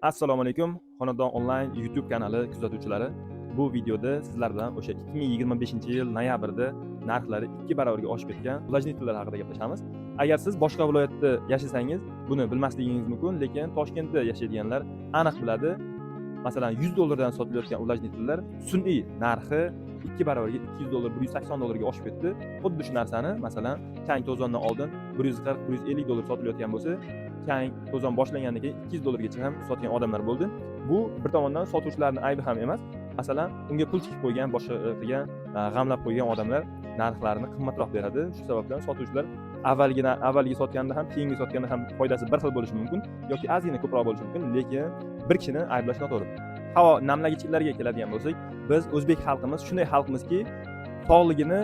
Assalomu alaykum, Xonadon onlayn YouTube kanali kuzatuvchilari. Bu videoda sizlar bilan o'sha 2025-yil noyabrda narxlari 2 barobarga oshib ketgan ulajnitlar haqida gaplashamiz. Agar siz boshqa viloyatda yashasangiz, buni bilmasligingiz mumkin, lekin Toshkentda yashaydiganlar aniq biladi. Masalan, $100 sotilayotgan ulajnitlar sun'iy narxi 2 barobarga $200, $180 ga oshib ketdi. Xuddi shu narsani, masalan, chang to'zondan oldin $140-150 sotilayotgan bo'lsa, chang to'zon boshlangandan keyin $200 gacha ham sotgan odamlar bo'ldi. Bu bir tomondan sotuvchilarning aybi ham emas. Masalan, unga pul tikib qo'ygan, boshqa g'amlab qo'ygan odamlar narxlarini qimmatroq beradi. Shu sababdan sotuvchilar avvalgi sotganda ham, keyingi sotganda ham foydasi bir xil bo'lishi mumkin yoki ozgina ko'proq bo'lishi mumkin, lekin bir kishini ayblash noto'g'ri. Havo namlagichlarga keladigan bo'lsak, biz o'zbek xalqimiz shunday xalqmizki, sog'ligini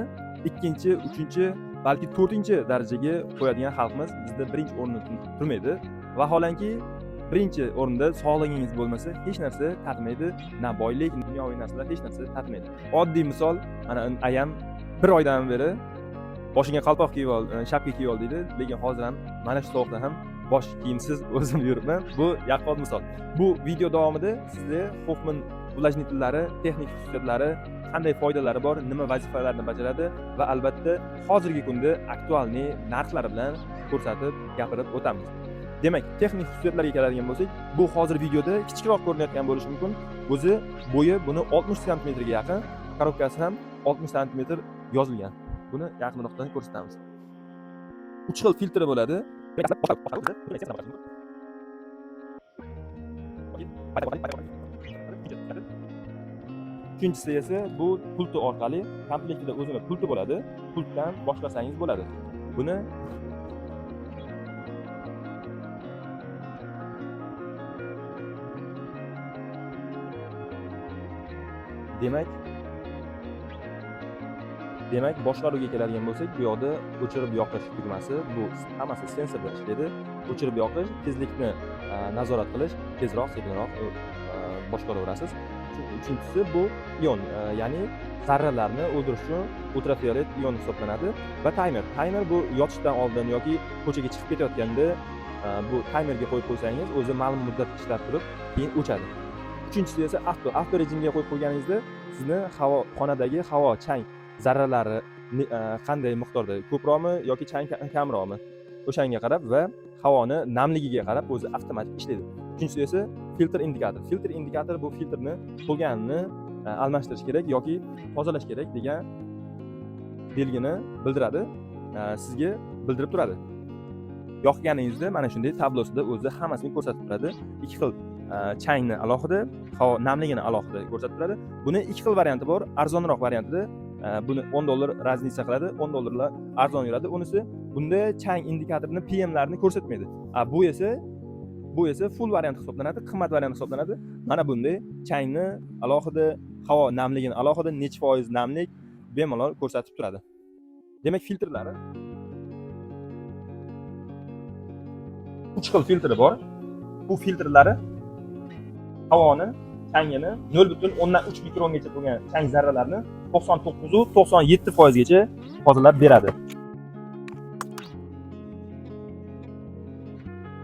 2-chi, 3-chi, balki 4-chi darajaga qo'yadigan xalqimiz. Bizda birinchi o'rinda turmaydi. Vaholanki birinchi o'rinda sog'ligingiz bo'lmasa, hech narsa tatmaydi, na boylik, dunyoviy narsalar hech narsa tatmaydi. Oddiy misol, mana ayam bir oydan beri boshiga qalpoq kiyib ol, shapka kiyib ol deydi, lekin hozir ham mana shu sovuqda ham bosh kiyimsiz o'zim yuribman. Bu yaqqol misol. Bu video davomida sizga Hoffman ulajnitlari, texnik xususiyatlari, qanday foydalari bor, nima vazifalarni bajaradi va albatta hozirgi kunda aktualniy narxlari bilan ko'rsatib, gapirib o'tamiz. Demak, texnik xususiyatlarga keladigan bo'lsak, bu hozir videoda kichikroq ko'rinayotgan bo'lishi mumkin. O'zi bo'yi buni 60 sm ga yaqin, korobkasi ham 60 sm yozilgan. Buni yaqinroqdan ko'rsatamiz. 3 xil filtri bo'ladi. Uchinchisi esa bu pulti orqali, komplektida o'zini pulti bo'ladi. Pultdan boshlasangiz bo'ladi. Buni Demak, boshqaruvga keladigan bo'lsak, bu yoqda o'chirib yoqish tugmasi, bu hammasi sensor bilan ishlaydi. O'chirib yoqish, tezlikni nazorat qilish, tezroq, sekinroq boshqaraverasiz. Uchinchisi bu ion, ya'ni zarralarni o'ldirish uchun ultraviolet ion hisoblanadi va timer. Timer bu yotishdan oldin yoki ko'chaga chiqib ketayotganda bu timerga qo'yib qo'ysangiz, o'zi ma'lum muddat ishlab turib, keyin o'chadi. Uchinchisi esa avto rejimga qo'yib qo'yganingizda sizni xonadagi havo chang zarralari qanday miqdorda, ko'proqmi yoki chang kamroqmi, o'shanga qarab va havoni namligiga qarab o'zi avtomatik ishlaydi. Uchinchisi esa filtr indikator. Filtr indikator bu filtrni to'lganini almashtirish kerak yoki tozalash kerak degan belgini bildiradi, sizga bildirib turadi. Yoqganingizda mana shunday tablosida o'zi hammasini ko'rsatib turadi. Ikki xil changni alohida, havo namligini alohida ko'rsatib turadi. Buni ikki xil varianti bor. Arzonroq variantida buni $10 raznica qiladi, $10 arzon yuradi. Unisi bunda chang indikatorni PM-larini ko'rsatmaydi. Bu esa full variant hisoblanadi, qimmat variant hisoblanadi. Mana bunday changni alohida, havo namligini alohida, necha foiz namlik bemalol ko'rsatib turadi. Demak, filtrlari 3 xil filtri bor. Bu filtrlari havoni changini 0.3 mikrongacha bo'lgan chang zarralarni 99-97% gacha tozalab beradi.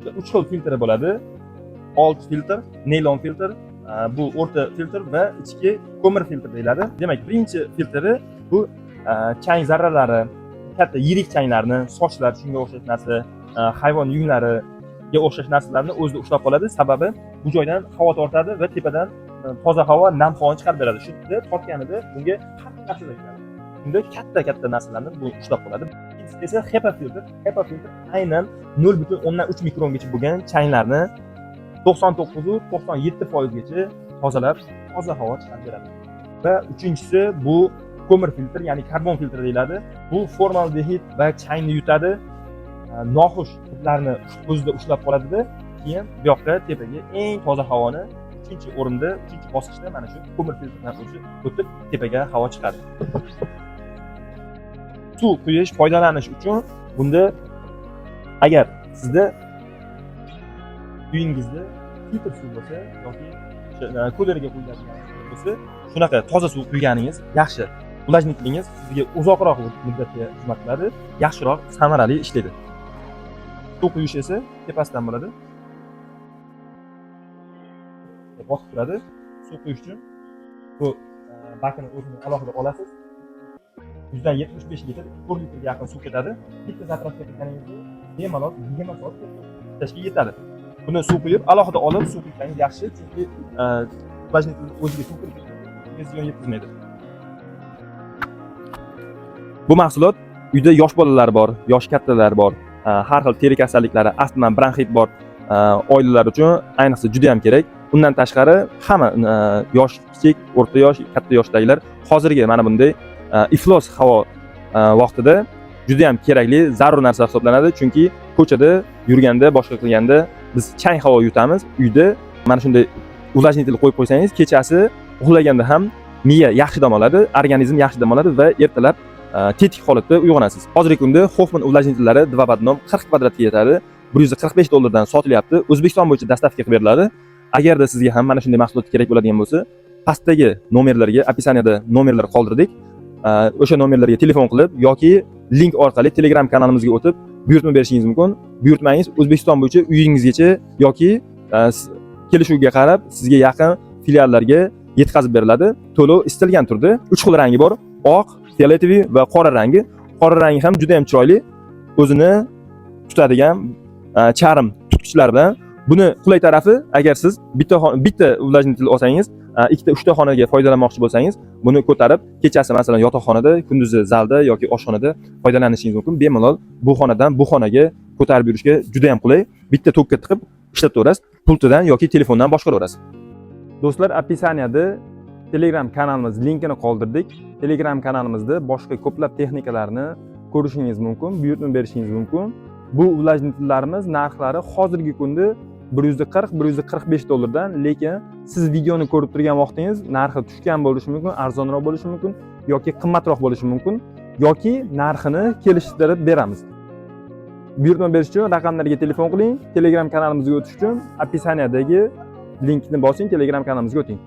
3 xil filtri bo'ladi. Old filtr, naylon filtr, bu o'rta filtr va ichki ko'mir filtr deyiladi. Demak, birinchi filtri bu chang zarralari, katta yirik changlarni, sochlar, shunga o'xshash narsa, hayvon yunglariga o'xshash narsalarni o'zida ushlab qoladi. Sababi bu joydan havo tortadi va tepadan toza havo, nam havoni chiqarib beradi. Shunda tortganida bunga qattiq ta'sir qiladi. Shunda katta narsalarni bu ushlab qoladi. Ikkinchisi esa HEPA filtr. HEPA filtr aynan 0.3 mikrongacha bo'lgan changlarni 99-97% gacha tozalab, toza havo chiqarib beradi. Va uchinchisi bu ko'mir filtr, ya'ni karbon filtr deyiladi. Bu formaldehid va changni yutadi. Noxush hidlarni o'zida ushlab qoladida, keyin bu yoqqa tepaga eng toza havoni 3-o'rinda, 3-bosqichda mana shu ko'mir filtrdan o'tib tepaga havo chiqadi. Suv quyish, foydalanish uchun bunda agar sizda uyingizda filtr suv bo'lsa yoki kulerga quyiladigan bo'lsa, shunaqa toza suv quyganingiz yaxshi. Ulajniklingiz sizga uzoqroq muddatga xizmat qiladi, yaxshiroq, samarali ishlaydi. Suv quyish esa tepasidan bo'ladi. bosib turadi. Suv quyish uchun bu bakini o'zini alohida olasiz. 175 litr, 4 litrga yaqin suv ketadi. Bitta zapravka qilganingizda bemalol 20 soat ishlashga yetadi. Buni suv quyib, alohida olib suv quysangiz yaxshi, chunki влажитель o'ziga suv kirib ziyon yetkazmaydi. Bu mahsulot uyda yosh bolalar bor, yosh kattalar bor, har xil teri kasalliklari, astma, bronxit bor oilalar uchun ayniqsa juda ham kerak. Undan tashqari hamma yosh, kichik, o'rta yosh, katta yoshdagilar hozirgi mana bunday iflos havo vaqtida juda ham kerakli, zarur narsa hisoblanadi. Chunki ko'chada yurganda, boshqa qilganda biz chang havo yutamiz. Uyda mana shunday увлажнитель qo'yib qo'ysangiz, kechasi uxlaganda ham miya yaxshi dam oladi, organizm yaxshi dam oladi va ertalab tetik holatda uyg'onasiz. Hozirgi kunda Hoffman увлажнительlari 2 badnom 40 kvadratga yetadi. $145 dan sotilyapti. O'zbekiston bo'yicha dastavka qilib beriladi. Agarda sizga ham mana shunday mahsulot kerak bo'ladigan bo'lsa, pastdagi nomerlarga, описаниеda nomerlar qoldirdik. O'sha nomerlarga telefon qilib yoki link orqali Telegram kanalimizga o'tib buyurtma berishingiz mumkin. Buyurtmangiz O'zbekiston bo'yicha uyingizgacha yoki kelishuvga qarab sizga yaqin filiallarga yetkazib beriladi. To'lov istalgan turda 3 xil rangi bor: oq, fioletoviy va qora rangi. Qora rangi ham juda ham chiroyli. O'zini tutadigan charm tutqichlar bilan. Buni qulay tarafi, agar siz bitta увлажнитель olsangiz, ikkita, uchta xonaga foydalanmoqchi bo'lsangiz, buni ko'tarib kechasi masalan yotoqxonada, kunduzi zalda yoki oshxonada foydalanishingiz mumkin. Bemalol bu xonadan bu xonaga ko'tarib yurishga juda ham qulay. Bitta tokka tiqib ishlataverasiz, pultidan yoki telefondan boshqaraverasiz. Do'stlar, описаниеda Telegram kanalimiz linkini qoldirdik. Telegram kanalimizda boshqa ko'plab texnikalarni ko'rishingiz mumkin, buyurtma berishingiz mumkin. Bu увлажнительlarimiz narxlari hozirgi kunda $140-145 dan, lekin siz videoni ko'rib turgan vaqtingiz narxi tushgan bo'lishi mumkin, arzonroq bo'lishi mumkin yoki qimmatroq bo'lishi mumkin, yoki narxini kelishtirib beramiz. Buyurtma berish uchun raqamlarga telefon qiling, Telegram kanalimizga o'tish uchun описаниедagi linkni bosing, Telegram kanalimizga o'ting.